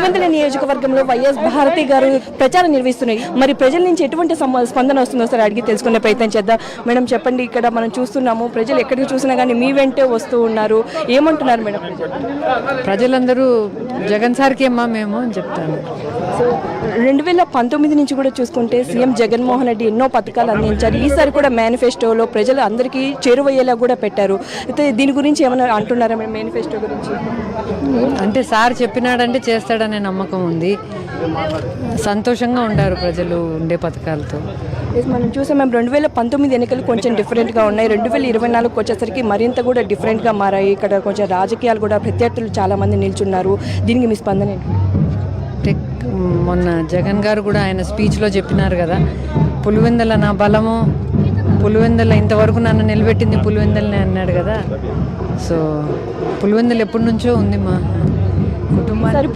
పులివెందుల నియోజకవర్గంలో వైఎస్ భారతి గారు ప్రచారం నిర్వహిస్తున్నాయి. మరి ప్రజల నుంచి ఎటువంటి స్పందన వస్తుందో సార్ అడిగి తెలుసుకునే ప్రయత్నం చేద్దాం. మేడం చెప్పండి, ఇక్కడ మనం చూస్తున్నాము ప్రజలు ఎక్కడికి చూసినా కానీ మీ వెంటే వస్తూ ఉన్నారు, ఏమంటున్నారు మేడం? ప్రజలందరూ జగన్ సార్కి అమ్మా మేము అని చెప్తాను. 2019 నుంచి కూడా చూసుకుంటే సీఎం జగన్మోహన్ రెడ్డి ఎన్నో పథకాలు అందించారు. ఈసారి కూడా మేనిఫెస్టోలో ప్రజలు అందరికీ చేరువయ్యేలా కూడా పెట్టారు. అయితే దీని గురించి ఏమైనా అంటున్నారా మేడం? మేనిఫెస్టో గురించి అంటే సార్ చెప్పినాడంటే చేస్తాడనే నమ్మకం ఉంది. సంతోషంగా ఉండారు ప్రజలు ఉండే పథకాలతో. మనం చూసాం మేము 2019 ఎన్నికలు కొంచెం డిఫరెంట్గా ఉన్నాయి. 2024 వచ్చేసరికి మరింత కూడా డిఫరెంట్గా మారాయి. ఇక్కడ కొంచెం రాజకీయాలు కూడా ప్రత్యర్థులు చాలామంది నిల్చున్నారు. దీనికి మీ స్పందన ఏంటి? మొన్న జగన్ గారు కూడా ఆయన స్పీచ్లో చెప్పినారు కదా, పులివెందుల నా బలము, పులివెందుల ఇంతవరకు నన్ను నిలబెట్టింది పులివెందులనే అన్నాడు కదా. సో పులివెందులు ఎప్పటి నుంచో ఉంది మా కుటుంబానికి.